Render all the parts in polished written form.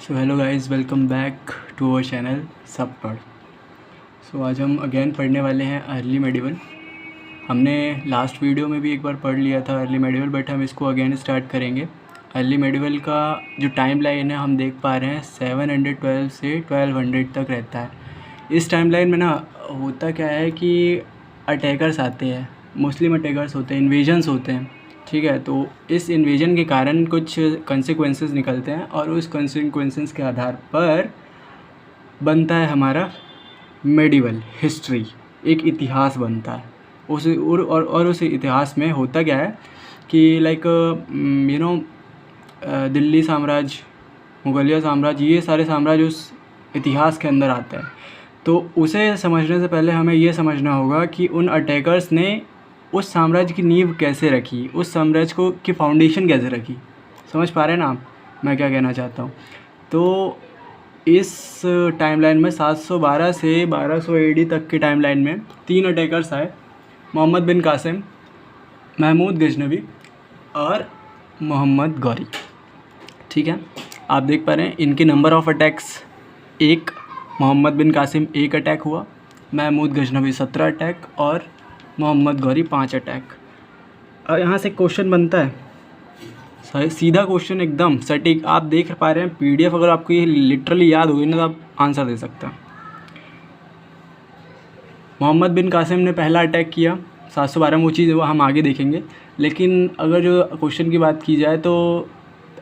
So hello guys, welcome back to our channel सब पढ़। So आज हम अगेन पढ़ने वाले हैं अर्ली मेडिवल। हमने लास्ट वीडियो में भी एक बार पढ़ लिया था अर्ली मेडिवल, बट हम इसको अगेन स्टार्ट करेंगे। अर्ली मेडिवल का जो टाइम लाइन है हम देख पा रहे हैं 712 से 1200 तक रहता है। इस टाइम लाइन में ना होता क्या है कि अटैकर्स आते हैं, मुस्लिम अटैकर्स होते हैं, इन्वेजन्स होते हैं, ठीक है। तो इस इन्वेजन के कारण कुछ कंसिक्वेंसेस निकलते हैं और उस कंसिक्वेंसेस के आधार पर बनता है हमारा मेडिवल हिस्ट्री, एक इतिहास बनता है। और उस इतिहास में होता क्या है कि लाइक दिल्ली साम्राज्य, मुगलिया साम्राज्य, ये सारे साम्राज्य उस इतिहास के अंदर आते हैं। तो उसे समझने से पहले हमें ये समझना होगा कि उन अटैकर्स ने उस साम्राज्य की नींव कैसे रखी, उस साम्राज्य को की फाउंडेशन कैसे रखी। समझ पा रहे हैं ना आप मैं क्या कहना चाहता हूँ। तो इस टाइमलाइन में 712 से 1200 एडी तक की टाइमलाइन में 3 अटैकर्स आए, मोहम्मद बिन कासिम, महमूद गजनवी और मोहम्मद गौरी, ठीक है। आप देख पा रहे हैं इनके number of attacks 1, Mohammed bin Qasim 1 attack हुआ, महमूद गजनवी 17 अटैक और मोहम्मद गौरी 5 अटैक। और यहाँ से क्वेश्चन बनता है, सीधा क्वेश्चन एकदम सटीक। आप देख पा रहे हैं पीडीएफ, अगर आपको ये लिटरली याद होगी ना तो आप आंसर दे सकते हैं। मोहम्मद बिन कासिम ने पहला अटैक किया 712 में, वो चीज़ वो हम आगे देखेंगे। लेकिन अगर जो क्वेश्चन की बात की जाए तो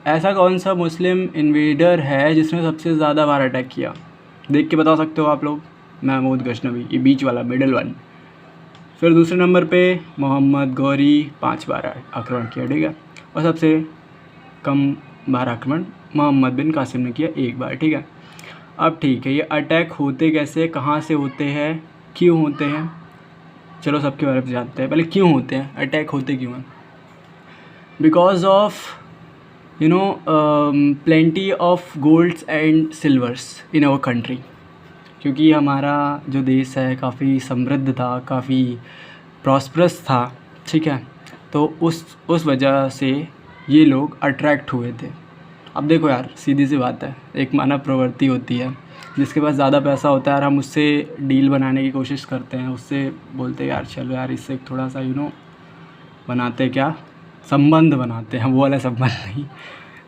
ऐसा कौन सा मुस्लिम इन्वेडर है जिसने सबसे ज़्यादा बार अटैक किया, देख के बता सकते हो आप लोग। महमूद गजनवी, ये बीच वाला मिडिल वन। फिर दूसरे नंबर पे मोहम्मद गौरी 5 बार आक्रमण किया, ठीक है। और सबसे कम बार आक्रमण मोहम्मद बिन कासिम ने किया 1 बार, ठीक है। अब ठीक है, ये अटैक होते कैसे, कहाँ से होते हैं, क्यों होते हैं, चलो सबके बारे में जानते हैं। पहले क्यों होते हैं, अटैक होते क्यों हैं। Because of plenty of golds and silvers in our country, क्योंकि हमारा जो देश है काफ़ी समृद्ध था, काफ़ी प्रॉस्परस था, ठीक है। तो उस वजह से ये लोग अट्रैक्ट हुए थे। अब देखो यार, सीधी सी बात है, एक मानव प्रवृत्ति होती है, जिसके पास ज़्यादा पैसा होता है और हम उससे डील बनाने की कोशिश करते हैं, उससे बोलते हैं यार चलो यार इससे थोड़ा सा बनाते, क्या संबंध बनाते हैं, वो वाला संबंध नहीं,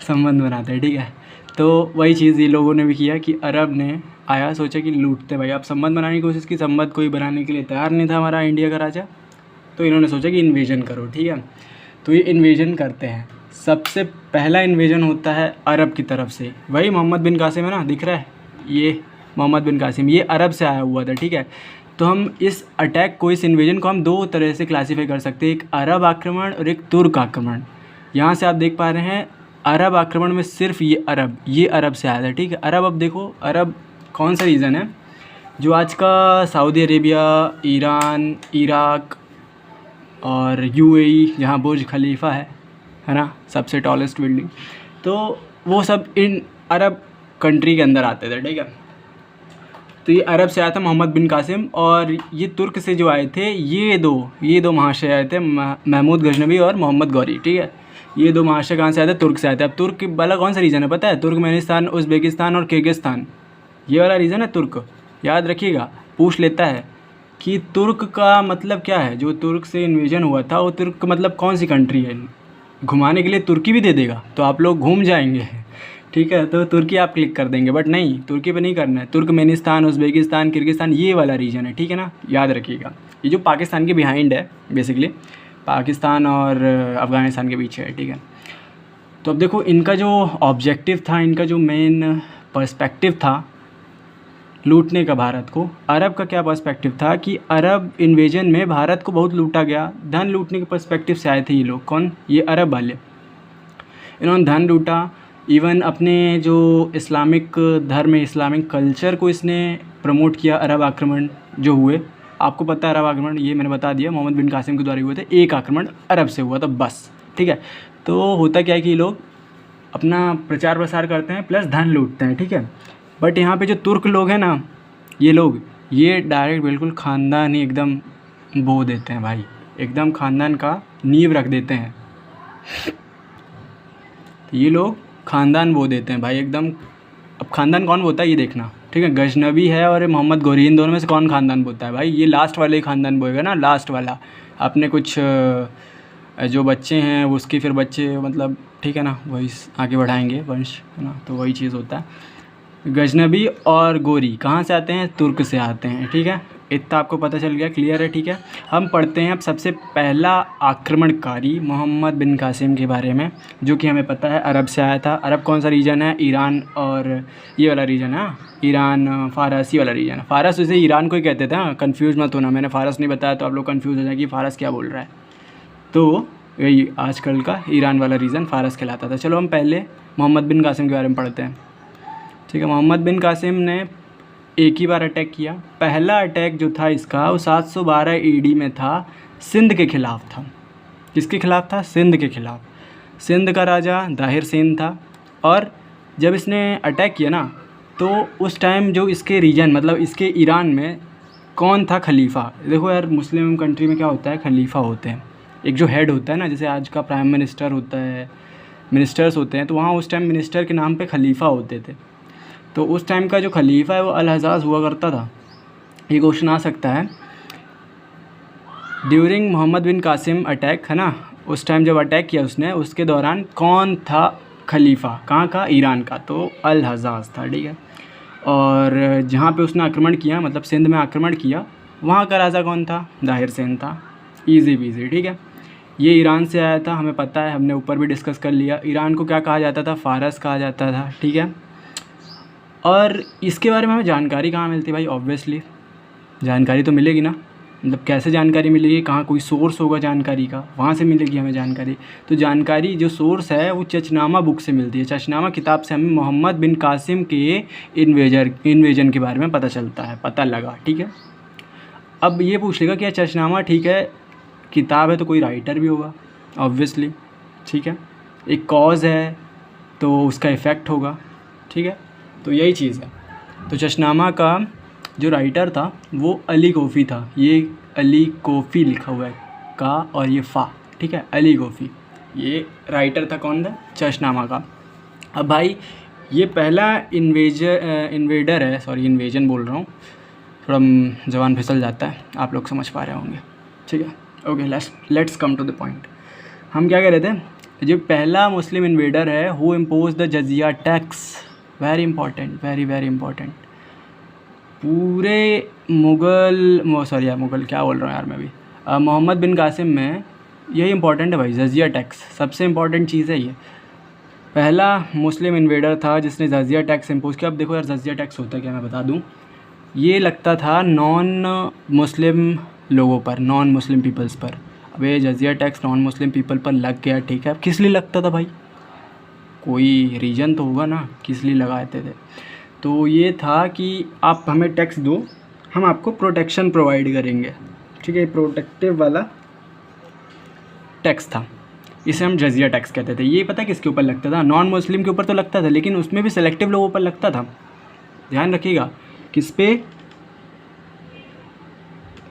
संबंध बनाते हैं, ठीक है। तो वही चीज़ ये लोगों ने भी किया कि अरब ने आया, सोचा कि लूटते भाई। आप संबंध बनाने की कोशिश की, संबंध कोई बनाने के लिए तैयार नहीं था हमारा इंडिया का राजा, तो इन्होंने सोचा कि इन्वेजन करो, ठीक है। तो ये इन्वेजन करते हैं। सबसे पहला इन्वेजन होता है अरब की तरफ से, वही मोहम्मद बिन कासिम है ना, दिख रहा है ये मोहम्मद बिन कासिम, ये अरब से आया हुआ था, ठीक है। तो हम इस अटैक को, इस इन्वेजन को हम 2 तरह से क्लासीफाई कर सकते हैं, एक अरब आक्रमण और एक तुर्क आक्रमण। यहाँ से आप देख पा रहे हैं अरब आक्रमण में सिर्फ ये अरब से आया था, ठीक है। अरब, अब देखो अरब कौन सा रीजन है, जो आज का सऊदी अरेबिया, ईरान, इराक और यूएई, जहाँ बुर्ज खलीफा है ना, सबसे टॉलेस्ट बिल्डिंग, तो वो सब इन अरब कंट्री के अंदर आते थे, ठीक है। तो ये अरब से आया था मोहम्मद बिन कासिम, और ये तुर्क से जो आए थे ये दो महाशय आए थे, महमूद गजनवी और मोहम्मद गौरी, ठीक है। ये 2 महाशय कहाँ से आए थे, तुर्क से आए थे। अब तुर्क वाला कौन सा रीजन है पता है, तुर्कमेनिस्तान, उज़्बेकिस्तान और किर्गिस्तान, ये वाला रीजन है तुर्क। याद रखिएगा, पूछ लेता है कि तुर्क का मतलब क्या है। जो तुर्क से इन्वेजन हुआ था वो तुर्क मतलब कौन सी कंट्री है, घुमाने के लिए तुर्की भी दे देगा तो आप लोग घूम जाएंगे, ठीक है। तो तुर्की आप क्लिक कर देंगे, बट नहीं, तुर्की पे नहीं करना है। तुर्कमेनिस्तान, उज़्बेकिस्तान, किर्गिस्तान, ये वाला रीजन है, ठीक है ना, याद रखिएगा। ये जो पाकिस्तान के बिहाइंड है, बेसिकली पाकिस्तान और अफ़गानिस्तान के पीछे है, ठीक है। तो अब देखो इनका जो ऑब्जेक्टिव था, इनका जो मेन पर्सपेक्टिव था लूटने का भारत को। अरब का क्या पर्सपेक्टिव था कि अरब इन्वेजन में भारत को बहुत लूटा गया, धन लूटने के पर्सपेक्टिव से आए थे ये लोग। कौन, ये अरब वाले। इन्होंने धन लूटा, इवन अपने जो इस्लामिक धर्म है, इस्लामिक कल्चर को इसने प्रमोट किया। अरब आक्रमण जो हुए, आपको पता है अरब आक्रमण, ये मैंने बता दिया, मोहम्मद बिन कासिम के द्वारा हुए थे। 1 आक्रमण अरब से हुआ था बस, ठीक है। तो होता क्या है कि ये लोग अपना प्रचार प्रसार करते हैं प्लस धन लूटते हैं, ठीक है। बट यहाँ पे जो तुर्क लोग हैं ना, ये लोग ये डायरेक्ट बिल्कुल ख़ानदान ही एकदम बो देते हैं भाई, एकदम ख़ानदान का नींव रख देते हैं। ये लोग ख़ानदान बो देते हैं भाई, एकदम अब ख़ानदान कौन बोलता है ये देखना, ठीक है। गजनबी है और मोहम्मद गोरी, इन दोनों में से कौन ख़ानदान बोलता है भाई? ये लास्ट वाले ही ख़ानदान बोएगा ना, लास्ट वाला। अपने कुछ जो बच्चे हैं उसके फिर बच्चे, मतलब ठीक है ना, वही आगे बढ़ाएंगे वंश, है ना। तो वही चीज़ होता है। गजनबी और गोरी कहाँ से आते हैं? तुर्क से आते हैं, ठीक है। इतना आपको पता चल गया, क्लियर है, ठीक है। हम पढ़ते हैं अब सबसे पहला आक्रमणकारी मोहम्मद बिन कासिम के बारे में, जो कि हमें पता है अरब से आया था। अरब कौन सा रीजन है? ईरान और ये वाला रीजन है, ईरान फ़ारसी वाला रीजन है। फ़ारस उसे ईरान को ही कहते थे, हाँ, कन्फ्यूज़ मत होना, मैंने फ़ारस नहीं बताया तो आप लोग कन्फ्यूज़ हो जाए कि फ़ारस क्या बोल रहा है। तो यही आजकल का ईरान वाला रीजन फ़ारस कहलाता था। चलो हम पहले मोहम्मद बिन कासिम के बारे में पढ़ते हैं, ठीक है। मोहम्मद बिन कासिम ने एक ही बार अटैक किया। पहला अटैक जो था इसका वो 712 ईडी में था, सिंध के ख़िलाफ़ था। किसके ख़िलाफ़ था? सिंध के ख़िलाफ़। सिंध का राजा दाहिर सेन था। और जब इसने अटैक किया ना, तो उस टाइम जो इसके रीजन, मतलब इसके ईरान में कौन था खलीफा? देखो यार, मुस्लिम कंट्री में क्या होता है, खलीफा होते हैं। एक जो हेड होता है ना, जैसे आज का प्राइम मिनिस्टर होता है, मिनिस्टर्स होते हैं, तो वहाँ उस टाइम मिनिस्टर के नाम पे खलीफा होते थे। तो उस टाइम का जो खलीफा है वो अल हज्जाज हुआ करता था। ये क्वेश्चन आ सकता है। ड्यूरिंग मोहम्मद बिन कासिम अटैक, है ना, उस टाइम जब अटैक किया उसने, उसके दौरान कौन था खलीफा? कहाँ का? ईरान का। तो अल हज्जाज था, ठीक है। और जहाँ पे उसने आक्रमण किया, मतलब सिंध में आक्रमण किया, वहाँ का राजा कौन था? दाहिर सेन था। ईजी बीजी, ठीक है। ये ईरान से आया था, हमें पता है, हमने ऊपर भी डिस्कस कर लिया। ईरान को क्या कहा जाता था? फ़ारस कहा जाता था, ठीक है। और इसके बारे में हमें जानकारी कहाँ मिलती है भाई? ऑब्वियसली जानकारी तो मिलेगी ना, मतलब कैसे जानकारी मिलेगी? कहाँ कोई सोर्स होगा जानकारी का, वहाँ से मिलेगी हमें जानकारी। तो जानकारी जो सोर्स है वो चचनामा बुक से मिलती है। चचनामा किताब से हमें मोहम्मद बिन कासिम के इन्वेजन के बारे में पता चलता है, पता लगा, ठीक है। अब ये पूछ लेगा कि चचनामा ठीक है, किताब है तो कोई राइटर भी होगा, ऑब्वियसली, ठीक है। एक कॉज है तो उसका इफ़ेक्ट होगा, ठीक है। तो यही चीज़ है। तो चशनामा का जो राइटर था वो अली कोफ़ी था। ये अली कोफ़ी लिखा हुआ है, का और ये फ़ा, ठीक है, अली कोफ़ी, ये राइटर था कौन था? चशनामा का। अब भाई ये पहला इन्वेडर है, सॉरी इन्वेजन बोल रहा हूँ, थोड़ा ज़बान फिसल जाता है, आप लोग समझ पा रहे होंगे, ठीक है। Okay, let's come to the point. हम क्या कह रहे थे? जो पहला मुस्लिम इन्वेडर है who impose the jizya tax, very important, very very important. पूरे मुग़ल क्या बोल रहा हूँ यार मैं भी, मोहम्मद बिन कासिम में यही इंपॉर्टेंट है भाई, जजिया टैक्स सबसे इंपॉर्टेंट चीज़ है ये। पहला मुस्लिम इन्वेडर था जिसने जजिया टैक्स इम्पोज किया। अब देखो यार, जजिया टैक्स होता है क्या, मैं बता दूँ। ये लगता था नॉन मुस्लिम लोगों पर, नॉन मुस्लिम पीपल्स पर। अब ये जजिया टैक्स नॉन मुस्लिम पीपल पर लग गया, ठीक है। अब किस लिए लगता था भाई? कोई रीज़न तो होगा ना किस लिए लगाते थे। तो ये था कि आप हमें टैक्स दो, हम आपको प्रोटेक्शन प्रोवाइड करेंगे, ठीक है। प्रोटेक्टिव वाला टैक्स था, इसे हम जजिया टैक्स कहते थे। ये पता किसके ऊपर लगता था? नॉन मुस्लिम के ऊपर तो लगता था, लेकिन उसमें भी सेलेक्टिव लोगों पर लगता था। ध्यान रखिएगा, किस पे?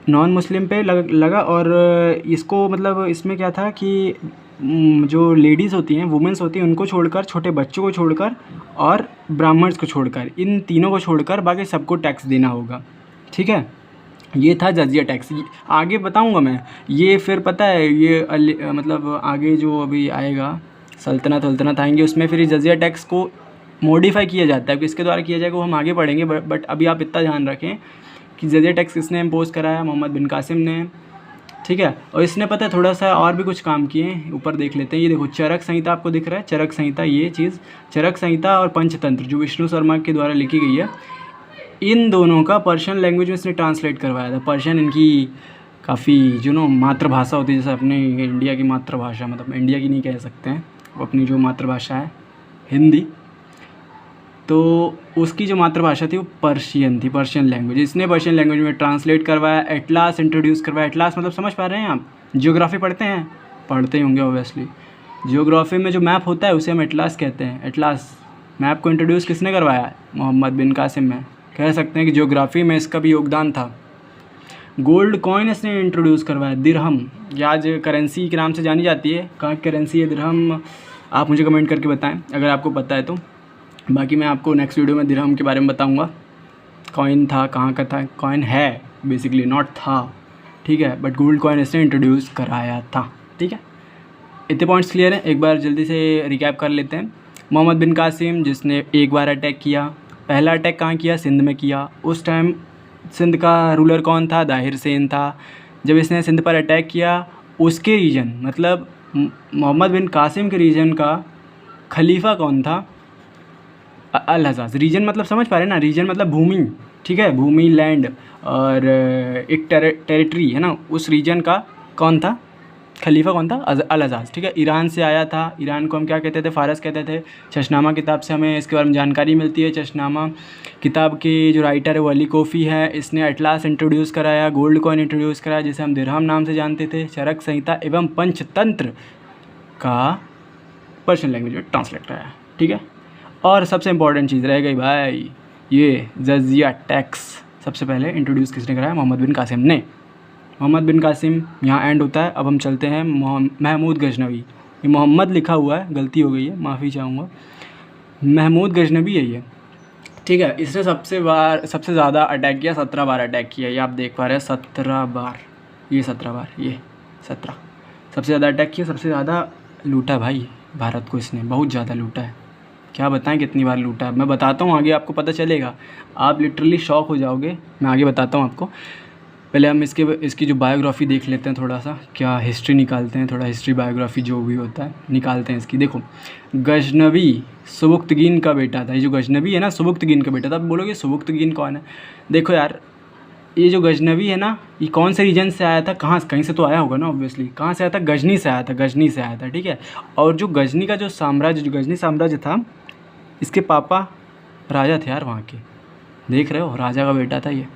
नॉन मुस्लिम पे लगा। और इसको मतलब इसमें क्या था कि जो लेडीज़ होती हैं, वुमेंस होती हैं, उनको छोड़कर, छोटे बच्चों को छोड़कर और ब्राह्मण्स को छोड़कर, इन तीनों को छोड़कर बाकी सबको टैक्स देना होगा, ठीक है। ये था जजिया टैक्स। आगे बताऊंगा मैं ये, फिर पता है ये मतलब आगे जो अभी आएगा सल्तनत आएंगे, उसमें फिर जजिया टैक्स को मॉडिफाई किया जाता है। किसके द्वारा किया जाएगा वो हम आगे पढ़ेंगे, बट अभी आप इतना ध्यान रखें कि जजिया टैक्स किसने इम्पोज कराया? मोहम्मद बिन कासिम ने, ठीक है। और इसने पता है थोड़ा सा और भी कुछ काम किए, ऊपर देख लेते हैं। ये देखो, चरक संहिता आपको दिख रहा है, चरक संहिता, ये चीज़ चरक संहिता और पंचतंत्र जो विष्णु शर्मा के द्वारा लिखी गई है, इन दोनों का पर्शियन लैंग्वेज में इसने ट्रांसलेट करवाया था। पर्शियन इनकी काफ़ी मातृभाषा होती है, जैसे अपने इंडिया की मातृभाषा, मतलब इंडिया की नहीं कह सकते हैं, वो अपनी जो मातृभाषा है हिंदी, तो उसकी जो मातृभाषा थी वो पर्शियन थी, पर्शियन लैंग्वेज। इसने पर्शियन लैंग्वेज में ट्रांसलेट करवाया, एटलास इंट्रोड्यूस करवाया। एटलास मतलब समझ पा रहे हैं आप? जियोग्राफी पढ़ते हैं, पढ़ते ही होंगे ऑब्वियसली। जियोग्राफी में जो मैप होता है उसे हम एटलास कहते हैं। एटलास मैप को इंट्रोड्यूस किसने करवाया? मोहम्मद बिन कासिम में। कह सकते हैं कि जियोग्राफी में इसका भी योगदान था। गोल्ड कॉइन इसने इंट्रोड्यूस करवाया, दिरहम, या आज करेंसी के नाम से जानी जाती है। कहाँ की करेंसी है दिरहम? आप मुझे कमेंट करके बताएं अगर आपको पता है तो। बाकी मैं आपको नेक्स्ट वीडियो में दिरहम के बारे में बताऊँगा। कॉइन था, कहाँ का था, कॉइन है बेसिकली, नॉट था, ठीक है, बट गोल्ड कॉइन इसने इंट्रोड्यूस कराया था, ठीक है। इतने पॉइंट्स क्लियर हैं। एक बार जल्दी से रिकैप कर लेते हैं। मोहम्मद बिन कासिम जिसने एक बार अटैक किया, पहला अटैक कहाँ किया, सिंध में किया। उस टाइम सिंध का रूलर कौन था, दाहिर सेन था। जब इसने सिंध पर अटैक किया, उसके रीजन मतलब मोहम्मद बिन कासिम के रीजन का खलीफा कौन था, अल हजाज। रीजन मतलब समझ पा रहे हैं ना, रीजन मतलब भूमि, ठीक है, भूमि, लैंड, और एक टेरिटरी है ना, उस रीजन का कौन था, खलीफा कौन था, अल हजाज, ठीक है। ईरान से आया था। ईरान को हम क्या कहते थे, फ़ारस कहते थे। चशनामा किताब से हमें इसके बारे में जानकारी मिलती है। चशनामा किताब के जो राइटर है वो अली कोफ़ी है। इसने अटलास इंट्रोड्यूस कराया, गोल्ड कॉइन इंट्रोड्यूस कराया जिसे हम दिरहम नाम से जानते थे। चरक संहिता एवं पंचतंत्र का पर्शियन लैंग्वेज में ट्रांसलेट कराया, ठीक है। और सबसे इंपॉर्टेंट चीज़ रह गई भाई, ये जजिया टैक्स सबसे पहले इंट्रोड्यूस किसने कराया, मोहम्मद बिन कासिम ने। मोहम्मद बिन कासिम यहाँ एंड होता है। अब हम चलते हैं महमूद गजनवी। ये मोहम्मद लिखा हुआ है, गलती हो गई है, माफ़ी चाहूँगा। महमूद गजनवी है ये, ठीक है। इसने सबसे ज़्यादा अटैक किया, 17 बार अटैक किया। ये आप देख पा रहे हैं 17 बार, ये 17 बार, ये 17 सबसे ज़्यादा अटैक किया, सबसे ज़्यादा लूटा भाई भारत को इसने, बहुत ज़्यादा लूटा है। क्या बताएं कितनी बार लूटा है, मैं बताता हूँ आगे, आपको पता चलेगा, आप लिटरली शॉक हो जाओगे। मैं आगे बताता हूँ आपको। पहले हम इसकी जो बायोग्राफ़ी देख लेते हैं, थोड़ा सा क्या हिस्ट्री निकालते हैं, थोड़ा हिस्ट्री बायोग्राफ़ी जो भी होता है निकालते हैं इसकी। देखो, गजनवी सुबुक्तगीन का बेटा था। ये जो गजनवी है ना, सुबुक्तगीन का बेटा था। आप बोलोगे सुबुक्तगीन कौन है? देखो यार, ये जो गजनवी है ना, ये कौन से रीजन से आया था, कहीं से तो आया होगा ना ऑब्वियसली। कहाँ से आया था? गजनी से आया था, गजनी से आया था, ठीक है। और जो गजनी का जो गजनी साम्राज्य था, इसके पापा राजा थे यार वहाँ के, देख रहे हो, राजा का बेटा था ये,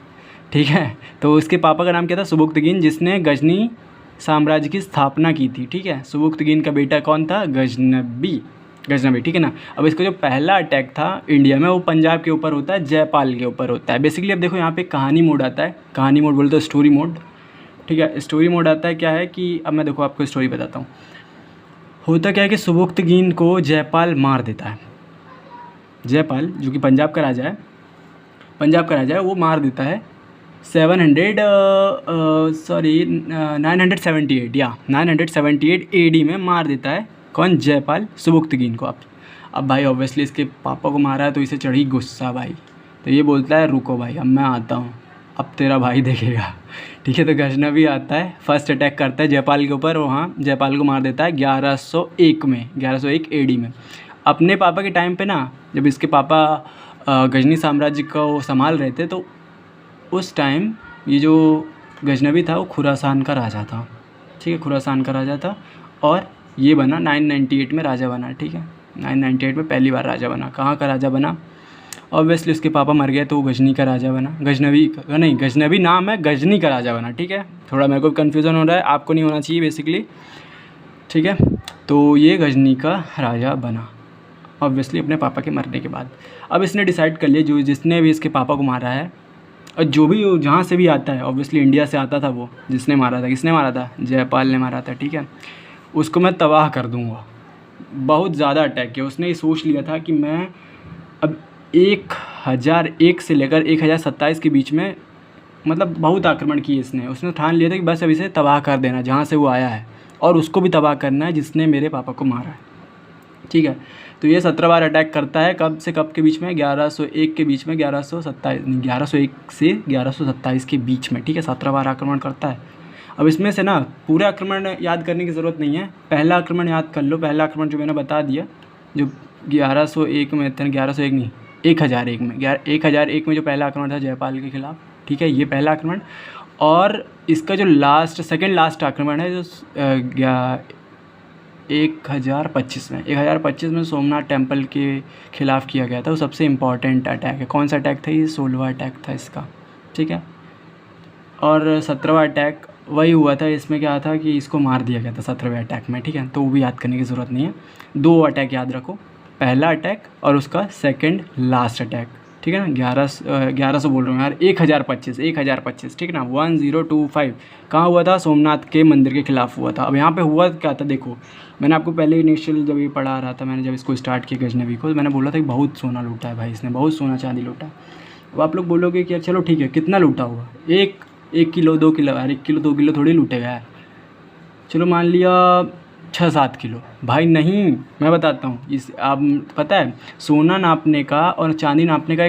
ठीक है। तो उसके पापा का नाम क्या था? सुबुक्तगीन, जिसने गजनी साम्राज्य की स्थापना की थी, ठीक है। सुबुक्तगीन का बेटा कौन था? गजनवी, ठीक है ना। अब इसका जो पहला अटैक था इंडिया में, वो पंजाब के ऊपर होता है, जयपाल के ऊपर होता है बेसिकली। अब देखो यहाँ पे कहानी मोड आता है, कहानी मोड बोलते हैं स्टोरी मोड, ठीक है। स्टोरी मोड आता है, क्या है कि अब मैं देखो आपको स्टोरी बताता हूँ। होता क्या है कि सुबुक्तगीन को जयपाल मार देता है। जयपाल जो कि पंजाब का राजा है, वो मार देता है 978 AD में मार देता है। कौन? जयपाल सुबुक्तगीन को। अब भाई ऑब्वियसली इसके पापा को मारा है तो इसे चढ़ी गुस्सा भाई, तो ये बोलता है रुको भाई, अब मैं आता हूँ, अब तेरा भाई देखेगा, ठीक है। तो गजनवी आता है, फर्स्ट अटैक करता है जयपाल के ऊपर, वहाँ जयपाल को मार देता है 1101 AD में। अपने पापा के टाइम पे ना, जब इसके पापा गजनी साम्राज्य को संभाल रहे थे, तो उस टाइम ये जो गजनवी था वो खुरासान का राजा था, ठीक है, खुरासान का राजा था। और ये बना 998 में राजा बना, ठीक है। 998 में पहली बार राजा बना। कहाँ का राजा बना? ऑब्वियसली उसके पापा मर गए तो वो गजनी का राजा बना। गजनवी नाम है, गजनी का राजा बना, ठीक है। थोड़ा मेरे को कन्फ्यूज़न हो रहा है, आपको नहीं होना चाहिए बेसिकली, ठीक है। तो ये गजनी का राजा बना ऑब्वियसली अपने पापा के मरने के बाद। अब इसने डिसाइड कर लिया, जिसने भी इसके पापा को मारा है, और जो भी जहाँ से भी आता है, ऑब्वियसली इंडिया से आता था वो, जिसने मारा था, किसने मारा था? जयपाल ने मारा था, ठीक है। उसको मैं तबाह कर दूँगा। बहुत ज़्यादा अटैक किया उसने। ये सोच लिया था कि मैं अब 1001 से लेकर 1027 के बीच में, मतलब बहुत आक्रमण किए उसने ठान लिया था कि बस अब इसे तबाह कर देना जहाँ से वो आया है, और उसको भी तबाह करना है जिसने मेरे पापा को मारा है, ठीक है। तो ये 17 बार अटैक करता है। कब से कब के बीच में? 1101 के बीच में, 1101 से 1127 के बीच में, ठीक है। 17 बार आक्रमण करता है। अब इसमें से ना पूरे आक्रमण याद करने की ज़रूरत नहीं है, पहला आक्रमण याद कर लो। पहला आक्रमण जो मैंने बता दिया, जो 1101 में था, 1101 नहीं, 1001 में, 1001 में जो पहला आक्रमण था जयपाल के खिलाफ, ठीक है, ये पहला आक्रमण। और इसका जो सेकेंड लास्ट आक्रमण है, जो 1025 में सोमनाथ टेम्पल के खिलाफ़ किया गया था, वो सबसे इम्पॉर्टेंट अटैक है। कौन सा अटैक था? ये 16वां अटैक था इसका, ठीक है। और 17वां अटैक वही हुआ था, इसमें क्या था कि इसको मार दिया गया था 17वें अटैक में, ठीक है। तो वो भी याद करने की ज़रूरत नहीं है। 2 अटैक याद रखो, पहला अटैक और उसका सेकंड लास्ट अटैक, ठीक है ना, 1100 बोल रहा हूँ यार, 1025, ठीक है ना, 1025 कहाँ हुआ था, सोमनाथ के मंदिर के खिलाफ हुआ था। अब यहाँ पे हुआ क्या था, देखो मैंने आपको पहले इनिशियल जब ये पढ़ा रहा था, मैंने जब इसको स्टार्ट किया गजनबी को, मैंने बोला था कि बहुत सोना लूटा है भाई इसने, बहुत सोना चांदी लूटा है। अब आप लोग बोलोगे कि यार चलो ठीक है, कितना लूटा होगा, 1 किलो 2 किलो, यार 1 किलो 2 किलो थोड़ी लूटेगा यार, चलो मान लिया 6-7 किलो। भाई नहीं, मैं बताता हूँ, इस आप पता है सोना नापने का और चांदी नापने का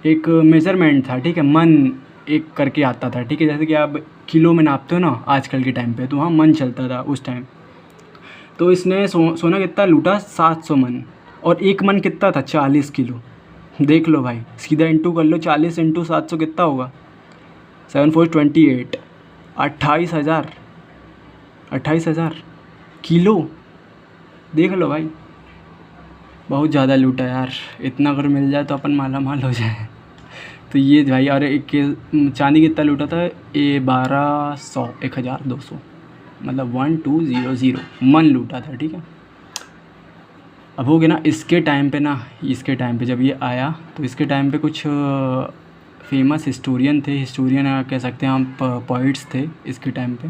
एक मेज़रमेंट था, ठीक है, मन एक करके आता था, ठीक है, जैसे कि आप किलो में नापते हो ना आजकल के टाइम पे, तो वहाँ मन चलता था उस टाइम। तो इसने सोना कितना लूटा, 700 मन, और एक मन कितना था, 40 किलो। देख लो भाई, सीधा इंटू कर लो, 40 × 700 कितना होगा, 7 4 28, 28,000 किलो। देख लो भाई, बहुत ज़्यादा लूटा यार, इतना अगर मिल जाए तो अपन माला माल हो जाए। तो ये भाई, और एक चांदी कितना लूटा था, ये 1200, 1200, मतलब 1200 मन लूटा था, ठीक है। अब हो गया ना, इसके टाइम पे जब ये आया, तो इसके टाइम पे कुछ फेमस हिस्टोरियन कह सकते हैं हम, पोइट्स थे इसके टाइम पे,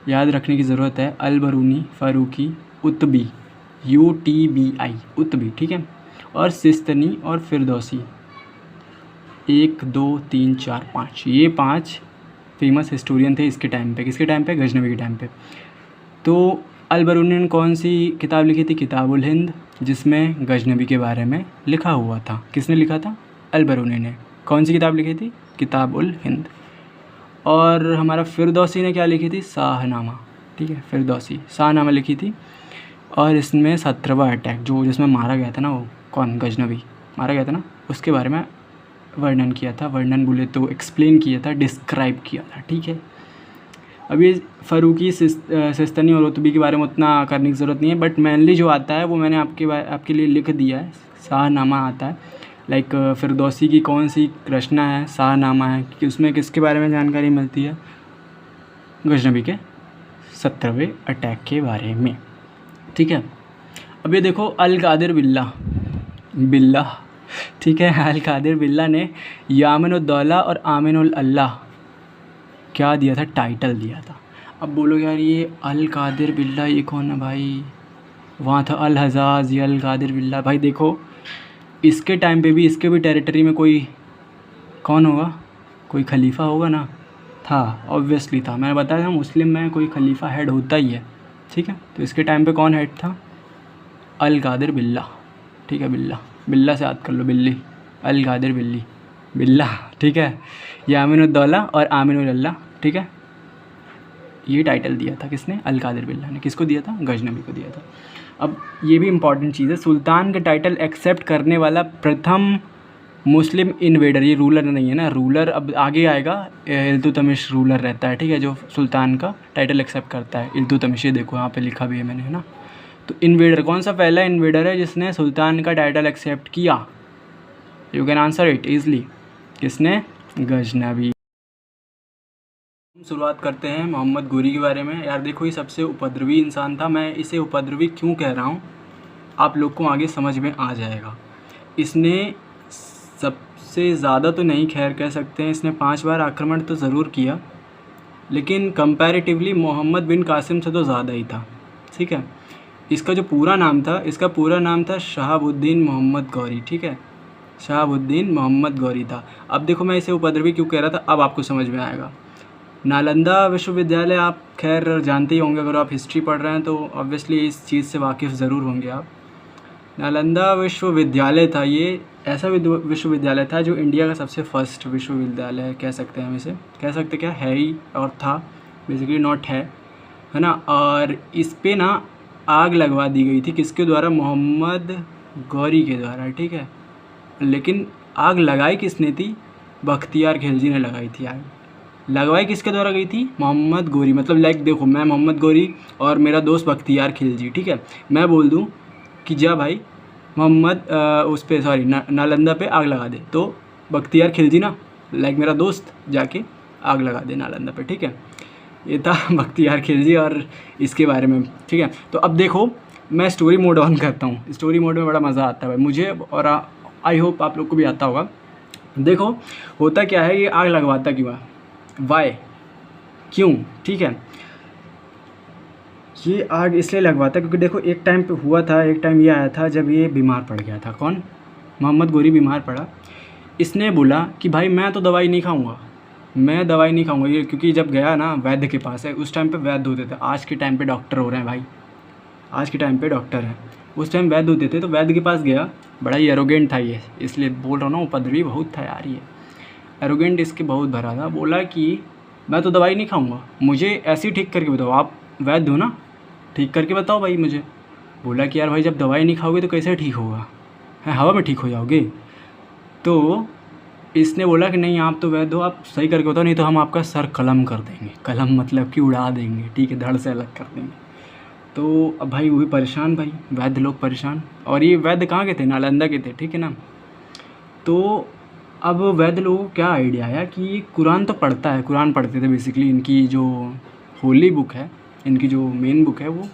याद रखने की ज़रूरत है। अलबरूनी, फ़ारूकी, उतबी, UTBI, उतबी, ठीक है, और सिस्तनी और फिरदौसी, 1 2 3 4 5, ये 5 फेमस हिस्टोरियन थे इसके टाइम पे। किसके टाइम पे, गजनवी के टाइम पे। तो अलबरूनी ने कौन सी किताब लिखी थी, किताबुल हिंद, जिसमें गजनवी के बारे में लिखा हुआ था। किसने लिखा था, अलबरूनी ने। कौन सी किताब लिखी थी, किताबुल हिंद। और हमारा फिरदौसी ने क्या लिखी थी, शाहनामा, ठीक है, फिरदौसी शाहनामा लिखी थी। और इसमें 17वां अटैक जिसमें मारा गया था ना, वो कौन, गजनवी मारा गया था ना, उसके बारे में वर्णन किया था, वर्णन बोले तो एक्सप्लेन किया था, डिस्क्राइब किया था, ठीक है। अभी फ़ारूकी, सिस्तनी और उतबी के बारे में उतना करने की ज़रूरत नहीं है, बट मेनली जो आता है वो मैंने आपके लिए लिख दिया है, शाहनामा आता है। लाइक फिरदौसी की कौन सी रचना है, शाहनामा है, कि उसमें किसके बारे में जानकारी मिलती है, गजनवी के 17वें अटैक के बारे में, ठीक है। अब ये देखो, अल कादिर बिल्ला, ठीक है, अल कादिर बिल्ला ने यामिनुद्दौला और आमिनुल अल्लाह क्या दिया था, टाइटल दिया था। अब बोलो यार, ये अल कादिर बिल्ला ये कौन है भाई, वहाँ था अल हजाज, ये अल कादिर बिल्ला। भाई देखो, इसके टाइम पे भी इसके भी टेरिटरी में कोई कौन होगा, कोई खलीफा होगा ना, था, ऑब्वियसली था। मैंने बताया था मुस्लिम में कोई खलीफा हेड होता ही है, ठीक है। तो इसके टाइम पे कौन हेड था, अल कादिर बिल्ला, ठीक है, बिल्ला से याद कर लो, बिल्ली, अल कादिर बिल्ला, ठीक है। यामिनुद्दौला और आमिनुल अल्लाह, ठीक है, ये टाइटल दिया था किसने, अल कादिर बिल्ला ने। किसको दिया था, गजनवी को दिया था। अब ये भी इम्पॉर्टेंट चीज़ है, सुल्तान का टाइटल एक्सेप्ट करने वाला प्रथम मुस्लिम इन्वेडर, ये रूलर नहीं है ना, रूलर अब आगे आएगा, इल्तुतमिश रूलर रहता है, ठीक है, जो सुल्तान का टाइटल एक्सेप्ट करता है, इल्तुतमिश, ये देखो यहाँ पे लिखा भी है मैंने, है ना। तो इन्वेडर कौन सा पहला इन्वेडर है जिसने सुल्तान का टाइटल एक्सेप्ट किया, you can answer it easily, किसने, गजनवी। शुरुआत करते हैं मोहम्मद गोरी के बारे में। यार देखो, ये सबसे उपद्रवी इंसान था। मैं इसे उपद्रवी क्यों कह रहा हूँ, आप लोग को आगे समझ में आ जाएगा। इसने सबसे ज़्यादा तो नहीं, खैर कह सकते हैं, इसने 5 बार आक्रमण तो ज़रूर किया, लेकिन कंपैरेटिवली मोहम्मद बिन कासिम से तो ज़्यादा ही था, ठीक है। इसका जो पूरा नाम था शहाबुद्दीन मोहम्मद गौरी, ठीक है, शहाबुद्दीन मोहम्मद गौरी था। अब देखो, मैं इसे उपद्रवी क्यों कह रहा था, अब आपको समझ में आएगा। नालंदा विश्वविद्यालय आप खैर जानते ही होंगे, अगर आप हिस्ट्री पढ़ रहे हैं तो ऑब्वियसली इस चीज़ से वाकिफ़ ज़रूर होंगे आप। नालंदा विश्वविद्यालय था, ये ऐसा विश्वविद्यालय था जो इंडिया का सबसे फर्स्ट विश्वविद्यालय कह सकते हैं हम इसे, कह सकते क्या है ही, और था बेसिकली, नॉट है ना। और इस पे ना आग लगवा दी गई थी, किसके द्वारा, मोहम्मद गौरी के द्वारा, ठीक है। लेकिन आग लगाई किसने थी, बख्तियार खिलजी ने लगाई थी आग। लगवाई किसके द्वारा गई थी, मोहम्मद गौरी। मतलब लाइक देखो, मैं मोहम्मद गौरी और मेरा दोस्त बख्तियार खिलजी, ठीक है, मैं बोल दूं कि जा भाई मोहम्मद उस पे सॉरी नालंदा पे आग लगा दे, तो बख्तियार खिलजी ना, लाइक मेरा दोस्त, जाके आग लगा दे नालंदा पे, ठीक है। ये था बख्तियार खिलजी और इसके बारे में, ठीक है। तो अब देखो, मैं स्टोरी मोड ऑन करता हूँ, स्टोरी मोड में बड़ा मज़ा आता है भाई मुझे, और आई होप आप लोग को भी आता होगा। देखो होता क्या है, ये आग लगवाता क्यों है, वाई, क्यों, ठीक है। ये आग इसलिए लगवाता क्योंकि देखो एक टाइम पे हुआ था, एक टाइम ये आया था जब ये बीमार पड़ गया था। कौन? मोहम्मद गोरी बीमार पड़ा। इसने बोला कि भाई मैं तो दवाई नहीं खाऊंगा, मैं दवाई नहीं खाऊंगा ये, क्योंकि जब गया ना वैद्य के पास है, उस टाइम पे वैद्य होते थे, आज के टाइम पे डॉक्टर हो रहे हैं भाई, आज के टाइम पे डॉक्टर हैं, उस टाइम वैद्य होते थे। तो वैद्य के पास गया, बड़ा ही एरोगेंट था ये, इसलिए बोल रहा हूँ ना, उपद्रवी बहुत था यार ये, एरोगेंट इसके बहुत भरा था। बोला कि मैं तो दवाई नहीं खाऊंगा, मुझे ऐसे ही ठीक करके बताओ, आप वैद्य हो ना, ठीक करके बताओ भाई मुझे। बोला कि यार भाई जब दवाई नहीं खाओगे तो कैसे ठीक होगा, है हवा में ठीक हो जाओगे। तो इसने बोला कि नहीं आप तो वैद्य हो, आप सही करके बताओ, नहीं तो हम आपका सर कलम कर देंगे, कलम मतलब कि उड़ा देंगे, ठीक है, धड़ से अलग कर देंगे। तो अब भाई वही परेशान, भाई वैद्य लोग परेशान, और ये वैद्य कहाँ के थे, नालंदा के थे, ठीक है ना। तो अब वैद्य लोगों को क्या आइडिया आया कि कुरान तो पढ़ता है, कुरान पढ़ते थे बेसिकली, इनकी जो होली बुक है, इनकी जो मेन बुक है वो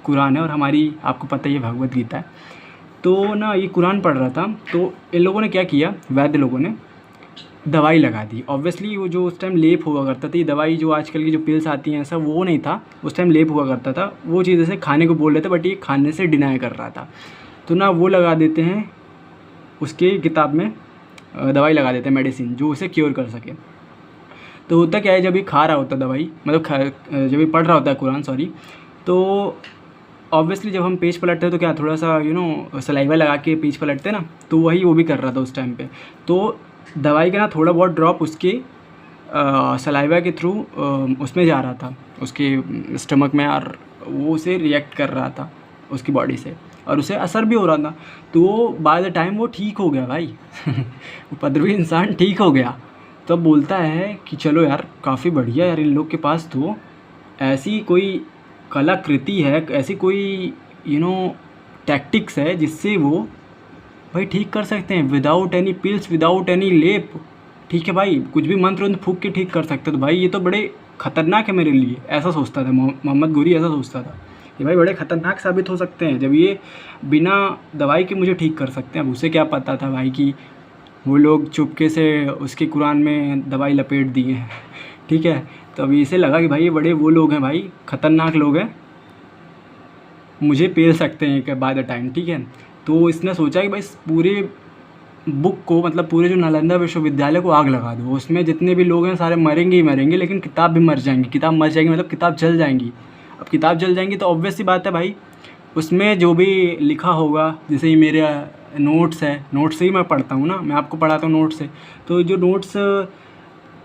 कुरान है, और हमारी आपको पता ही है भगवत गीता है। तो ना ये कुरान पढ़ रहा था, तो इन लोगों ने क्या किया, वैद्य लोगों ने दवाई लगा दी। ऑब्वियसली वो जो उस टाइम लेप हुआ करता था, ये दवाई जो आजकल की जो पिल्स आती हैं ऐसा वो नहीं था, उस टाइम लेप हुआ करता था, वो चीज़ ऐसे खाने को बोल रहे थे, बट ये खाने से डिनाई कर रहा था। तो ना वो लगा देते हैं उसके किताब में, दवाई लगा देते हैं, मेडिसिन जो उसे क्योर कर सके। तो होता क्या है, जब ये खा रहा होता दवाई, मतलब जब ये पढ़ रहा होता है कुरान, सॉरी, तो ऑब्वियसली जब हम पेज पलटते हैं तो क्या थोड़ा सा सलाइवा लगा के पेज पलटते हैं ना, तो वही वो भी कर रहा था उस टाइम पे। तो दवाई का ना थोड़ा बहुत ड्रॉप उसके सलाइवा के थ्रू उसमें जा रहा था, उसके स्टमक में, और वो उसे रिएक्ट कर रहा था उसकी बॉडी से, और उसे असर भी हो रहा था। तो बाय द टाइम वो ठीक हो गया भाई उपद्रवी इंसान ठीक हो गया। तो अब बोलता है कि चलो यार काफ़ी बढ़िया यार, इन लोग के पास तो ऐसी कोई कलाकृति है, ऐसी कोई टैक्टिक्स है जिससे वो भाई ठीक कर सकते हैं, without any pills, without any लेप, ठीक है भाई, कुछ भी मंत्र फूंक के ठीक कर सकते हैं। तो भाई ये तो बड़े खतरनाक है मेरे लिए, ऐसा सोचता था मोहम्मद गोरी, ऐसा सोचता था कि भाई बड़े खतरनाक साबित हो सकते हैं जब ये बिना दवाई के मुझे ठीक कर सकते हैं। अब उसे क्या पता था भाई कि वो लोग चुपके से उसके कुरान में दवाई लपेट दिए हैं ठीक है। तो अभी इसे लगा कि भाई ये बड़े वो लोग हैं भाई, ख़तरनाक लोग हैं, मुझे पेल सकते हैं बाय द टाइम, ठीक है। तो इसने सोचा कि भाई पूरे बुक को, मतलब पूरे जो नालंदा विश्वविद्यालय को आग लगा दो, उसमें जितने भी लोग हैं सारे मरेंगे ही मरेंगे, लेकिन किताब भी मर जाएंगी, किताब मर जाएगी मतलब किताब जल जाएंगी। अब किताब जल जाएंगी तो ऑब्वियस सी बात है भाई, उसमें जो भी लिखा होगा, जैसे ही मेरे नोट्स है, नोट्स से ही मैं पढ़ता हूँ ना, मैं आपको पढ़ाता हूँ नोट्स से, तो जो नोट्स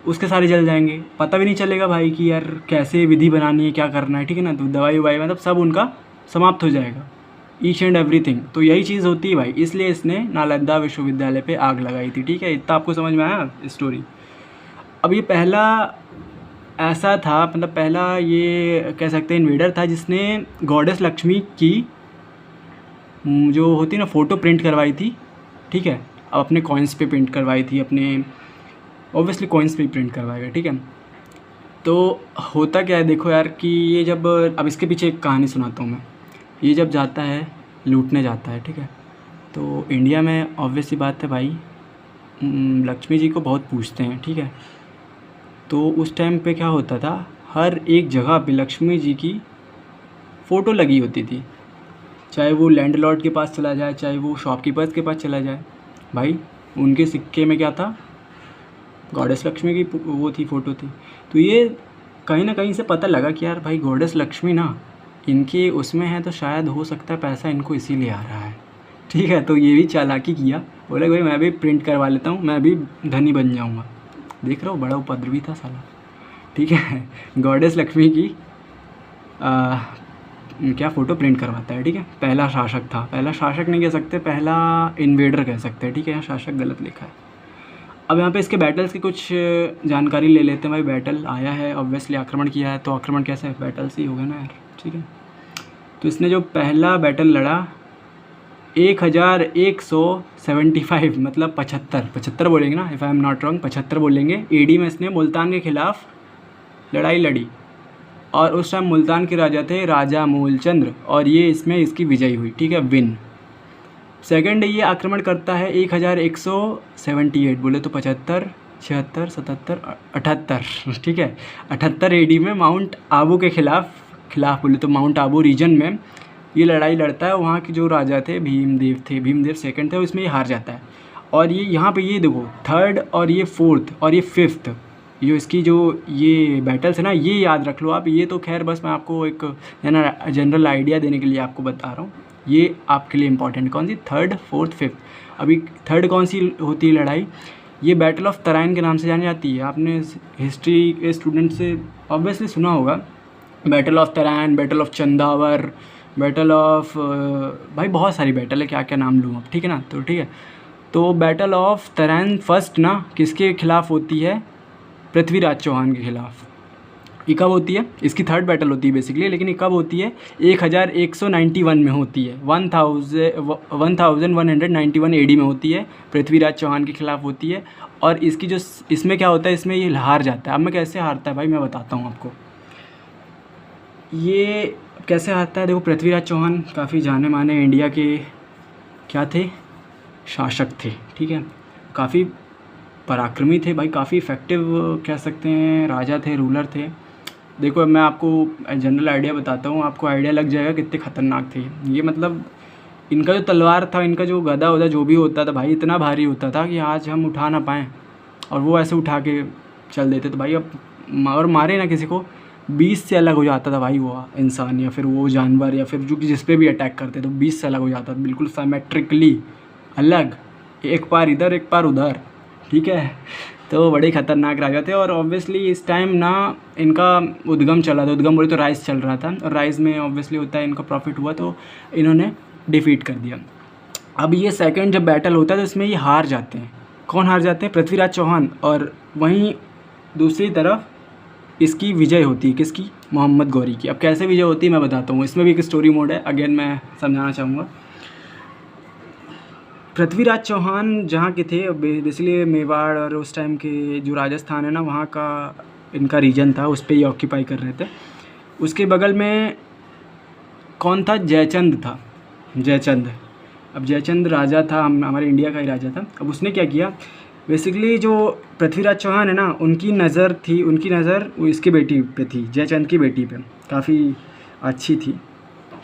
उसके सारे जल जाएंगे, पता भी नहीं चलेगा भाई कि यार कैसे विधि बनानी है, क्या करना है, ठीक है ना। तो दवाई ववाई मतलब सब उनका समाप्त हो जाएगा, ईच एंड एवरीथिंग। तो यही चीज़ होती है भाई, इसलिए इसने नालंदा विश्वविद्यालय पे आग लगाई थी, ठीक है। इतना आपको समझ में आया स्टोरी। अब ये पहला ऐसा था, मतलब पहला ये कह सकते हैं इन्वेडर था जिसने गॉडेस लक्ष्मी की जो होती है ना फ़ोटो प्रिंट करवाई थी, ठीक है। अब अपने कॉइन्स पे प्रिंट करवाई थी, अपने ऑब्वियसली कॉइन्स पे प्रिंट करवाएगा, ठीक है। तो होता क्या है देखो यार कि ये जब, अब इसके पीछे एक कहानी सुनाता हूँ मैं। ये जब जाता है लूटने जाता है, ठीक है, तो इंडिया में ऑब्वियस सी बात है भाई, लक्ष्मी जी को बहुत पूछते हैं, ठीक है। तो उस टाइम पे क्या होता था, हर एक जगह पे लक्ष्मी जी की फ़ोटो लगी होती थी, चाहे वो लैंडलॉर्ड के पास चला जाए, चाहे वो शॉपकीपर्स के पास चला जाए, भाई उनके सिक्के में क्या था, गॉडेस लक्ष्मी की वो थी, फ़ोटो थी। तो ये कहीं ना कहीं से पता लगा कि यार भाई गॉडेस लक्ष्मी ना इनके उसमें है, तो शायद हो सकता है पैसा इनको इसीलिए आ रहा है, ठीक है। तो ये भी चालाकी किया, बोले भाई मैं भी प्रिंट करवा लेता हूँ, मैं भी धनी बन जाऊँगा। देख रहा हूँ बड़ा उपद्रवी था साला, ठीक है। गॉडेस लक्ष्मी की क्या फ़ोटो प्रिंट करवाता है, ठीक है। पहला शासक था, पहला शासक नहीं कह सकते, पहला इन्वेडर कह सकते हैं, ठीक है। यहाँ शासक गलत लिखा है। अब यहाँ पे इसके बैटल्स की कुछ जानकारी ले लेते हैं भाई। बैटल आया है, ऑब्वियसली आक्रमण किया है, तो आक्रमण कैसे, बैटल से ही हो गया ना यार, ठीक है। तो इसने जो पहला बैटल लड़ा 1175 मतलब 75 बोलेंगे ना, if I am not wrong, 75 बोलेंगे एडी में इसने मुल्तान के ख़िलाफ़ लड़ाई लड़ी। और उस टाइम मुल्तान के राजा थे राजा मूलचंद्र, और ये इसमें इसकी विजयी हुई, ठीक है, विन। सेकंड ये आक्रमण करता है 1178, बोले तो 75, 76, 77, 78, ठीक है 78 एडी में माउंट आबू के खिलाफ बोले तो माउंट आबू रीजन में ये लड़ाई लड़ता है। वहाँ के जो राजा थे भीमदेव सेकंड थे, उसमें ये हार जाता है। और ये यहाँ पे ये देखो थर्ड और ये फोर्थ और ये फिफ्थ, जो इसकी जो ये बैटल्स है ना, ये याद रख लो आप। ये तो खैर बस मैं आपको एक है ना जनरल आइडिया देने के लिए आपको बता रहा हूँ, ये आपके लिए इंपॉर्टेंट। कौन सी? Third, fourth, fifth. अभी थर्ड कौन सी होती है लड़ाई? ये बैटल ऑफ तराइन के नाम से जानी जाती है। आपने हिस्ट्री के स्टूडेंट से ऑब्वियसली सुना होगा, battle of Tarain, battle of Chandawar, battle of भाई बहुत सारी बैटल है, क्या क्या नाम लूँ अब, ठीक है ना। तो ठीक है, तो बैटल ऑफ तराइन फर्स्ट ना किसके खिलाफ होती है? पृथ्वीराज चौहान के खिलाफ। ये कब होती है? इसकी थर्ड बैटल होती है बेसिकली, लेकिन ये कब होती है? 1191 में होती है, 1191 एडी में होती है, पृथ्वीराज चौहान के खिलाफ होती है। और इसकी जो इसमें क्या होता है, इसमें ये हार जाता है। अब मैं कैसे हारता है भाई, मैं बताता हूँ आपको ये कैसे हारता है। देखो पृथ्वीराज चौहान काफ़ी जाने माने इंडिया के क्या थे? शासक थे, ठीक है, काफ़ी पराक्रमी थे भाई, काफ़ी इफ़ेक्टिव कह सकते हैं राजा थे, रूलर थे। देखो अब मैं आपको जनरल आइडिया बताता हूँ, आपको आइडिया लग जाएगा कितने ख़तरनाक थे ये। मतलब इनका जो तलवार था, इनका जो गदा होता जो भी होता था भाई, इतना भारी होता था कि आज हम उठा ना पाएँ, और वो ऐसे उठा के चल देते। तो भाई अब और मारे ना किसी को, 20 से अलग हो जाता था भाई वो इंसान या फिर वो जानवर या फिर जो जिस पे भी अटैक करते, तो 20 से अलग हो जाता था, बिल्कुल सिमेट्रिकली अलग, एक पार इधर एक पार उधर, ठीक है। तो बड़े ख़तरनाक राजा थे। और ऑब्वियसली इस टाइम ना इनका उद्गम चला था, उद्गम बोले तो राइज चल रहा था, और राइज में ऑब्वियसली होता है इनका प्रॉफिट हुआ, तो इन्होंने डिफीट कर दिया। अब ये सेकंड जब बैटल होता है तो इसमें ये हार जाते हैं। कौन हार जाते हैं? पृथ्वीराज चौहान। और वहीं दूसरी तरफ इसकी विजय होती है, किसकी? मोहम्मद गौरी की। अब कैसे विजय होती है मैं बताता हूँ, इसमें भी एक स्टोरी मोड है, अगेन मैं समझाना चाहूँगा। पृथ्वीराज चौहान जहाँ के थे बेसिकली मेवाड़ और उस टाइम के जो राजस्थान है ना, वहाँ का इनका रीजन था, उस पर ये ऑक्यूपाई कर रहे थे। उसके बगल में कौन था? जयचंद था, जयचंद। अब जयचंद राजा था, हमारे इंडिया का ही राजा था। अब उसने क्या किया, बेसिकली जो पृथ्वीराज चौहान है ना, उनकी नज़र वो इसकी बेटी पे थी, जयचंद की बेटी पे, काफ़ी अच्छी थी,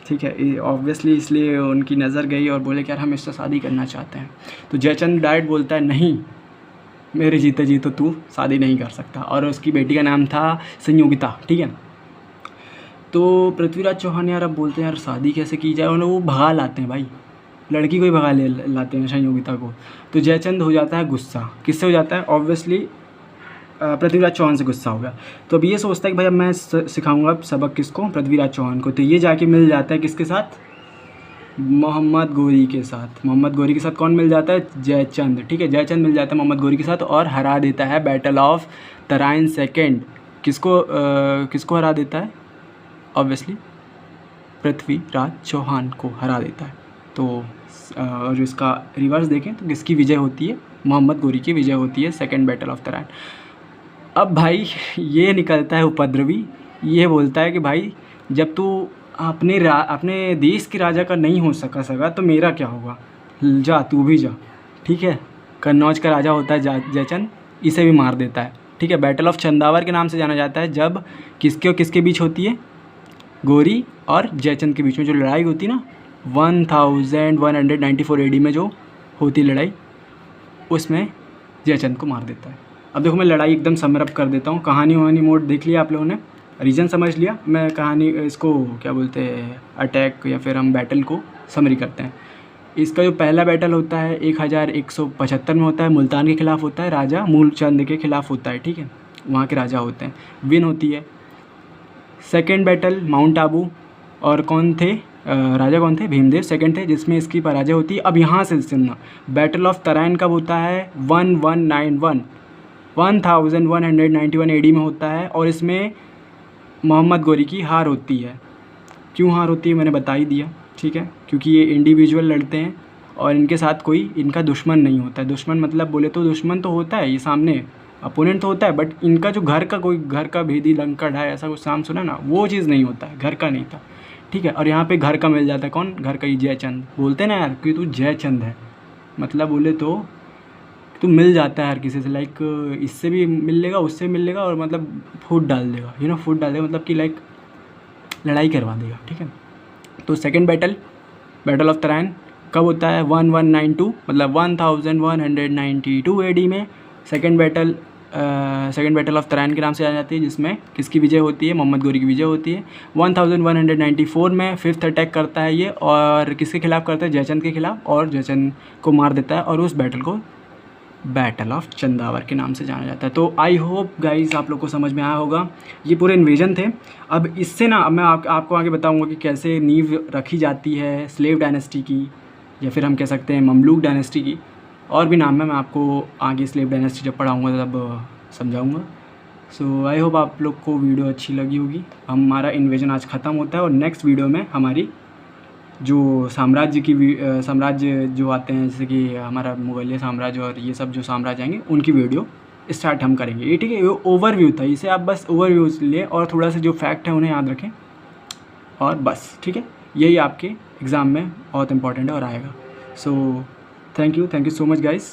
ठीक है। ऑब्वियसली इसलिए उनकी नज़र गई और बोले कि यार हम इससे शादी करना चाहते हैं। तो जयचंद डायरेक्ट बोलता है नहीं, मेरे जीते जी तो तू शादी नहीं कर सकता। और उसकी बेटी का नाम था संयोगिता, ठीक है। तो पृथ्वीराज चौहान यार अब बोलते हैं यार शादी कैसे की जाए, उन्हें वो भगा लाते हैं भाई, लड़की को ही भगा लाते हैं संयोगिता को। तो जयचंद हो जाता है गुस्सा, किससे हो जाता है? ऑब्वियसली पृथ्वीराज चौहान से गुस्सा हो गया। तो अब ये सोचता है कि भाई अब मैं सिखाऊंगा सबक किसको? पृथ्वीराज चौहान को। तो ये जाके मिल जाता है किसके साथ? मोहम्मद गौरी के साथ। मोहम्मद गौरी के साथ कौन मिल जाता है? जयचंद, ठीक है। जयचंद मिल जाता है मोहम्मद गौरी के साथ और हरा देता है बैटल ऑफ तराइन सेकेंड। किसको हरा देता है? ऑब्वियसली पृथ्वीराज चौहान को हरा देता है। तो और इसका रिवर्स देखें तो किसकी विजय होती है? मोहम्मद गौरी की विजय होती है, सेकेंड बैटल ऑफ तराइन। अब भाई ये निकलता है उपद्रवी, ये बोलता है कि भाई जब तू अपने देश के राजा का नहीं हो सका तो मेरा क्या होगा, जा तू भी जा, ठीक है। कन्नौज का राजा होता है जयचंद, इसे भी मार देता है, ठीक है। बैटल ऑफ चंदावर के नाम से जाना जाता है, जब किसके और किसके बीच होती है? गौरी और जयचंद के बीच में जो लड़ाई होती है ना, 1194 एडी में जो होती लड़ाई, उसमें जयचंद को मार देता है। अब देखो मैं लड़ाई एकदम समरअप कर देता हूँ। कहानी वहानी मोड देख लिया आप लोगों ने, रीजन समझ लिया। मैं कहानी इसको क्या बोलते हैं, अटैक या फिर हम बैटल को समरी करते हैं। इसका जो पहला बैटल होता है 1175 में होता है, मुल्तान के खिलाफ होता है, राजा मूलचंद के खिलाफ होता है, ठीक है। वहाँ के राजा होते हैं, विन होती है। सेकेंड बैटल माउंट आबू, और कौन थे राजा? कौन थे? भीमदेव सेकंड थे, जिसमें इसकी पराजय होती है। अब यहाँ से सुनना, बैटल ऑफ तराइन कब होता है? 1191 एडी में होता है, और इसमें मोहम्मद गौरी की हार होती है। क्यों हार होती है मैंने बता ही दिया, ठीक है। क्योंकि ये इंडिविजुअल लड़ते हैं और इनके साथ कोई इनका दुश्मन नहीं होता है। दुश्मन मतलब बोले तो दुश्मन तो होता है, ये सामने अपोनेंट तो होता है, बट इनका जो घर का भेदी लंका ढाई ऐसा कुछ नाम सुना ना, वो चीज़ नहीं होता है, घर का नहीं था, ठीक है। और यहाँ पे घर का मिल जाता है, कौन घर का ही, जयचंद। बोलते हैं ना यार कि तू जयचंद है, मतलब बोले तो तू मिल जाता है हर किसी से, लाइक इससे भी मिल लेगा, उससे मिल लेगा, और मतलब फूट डाल देगा, फूट डाल देगा, मतलब कि लाइक लड़ाई करवा देगा, ठीक है। तो सेकंड बैटल ऑफ तराइन कब होता है? 1192, मतलब 1192 AD में सेकंड बैटल ऑफ तराइन के नाम से जानी जाती है, जिसमें किसकी विजय होती है? मोहम्मद गोरी की विजय होती है। 1194 में 5th अटैक करता है ये, और किसके खिलाफ करता है? जयचंद के खिलाफ, और जयचंद को मार देता है, और उस बैटल को बैटल ऑफ चंदावर के नाम से जाना जाता है। तो आई होप गाइस आप लोग को समझ में आया होगा, ये पूरे इन्वेजन थे। अब इससे ना मैं आपको आगे बताऊंगा कि कैसे नींव रखी जाती है स्लेव डायनेस्टी की, या फिर हम कह सकते हैं ममलूक डायनेस्टी की, और भी नाम है, मैं आपको आगे स्लेव डायनेस्टी जब पढ़ाऊँगा तब समझाऊँगा। सो आई होप आप लोग को वीडियो अच्छी लगी होगी। हमारा इन्वेजन आज ख़त्म होता है, और नेक्स्ट वीडियो में हमारी जो साम्राज्य जो आते हैं, जैसे कि हमारा मुगलिया साम्राज्य और ये सब जो साम्राज्य आएंगे, उनकी वीडियो स्टार्ट हम करेंगे। ये ठीक है, ये ओवरव्यू था, इसे आप बस ओवरव्यू लें और थोड़ा सा जो फैक्ट है उन्हें याद रखें, और बस ठीक है। यही आपके एग्ज़ाम में बहुत इंपॉर्टेंट है और आएगा। So thank you so much guys.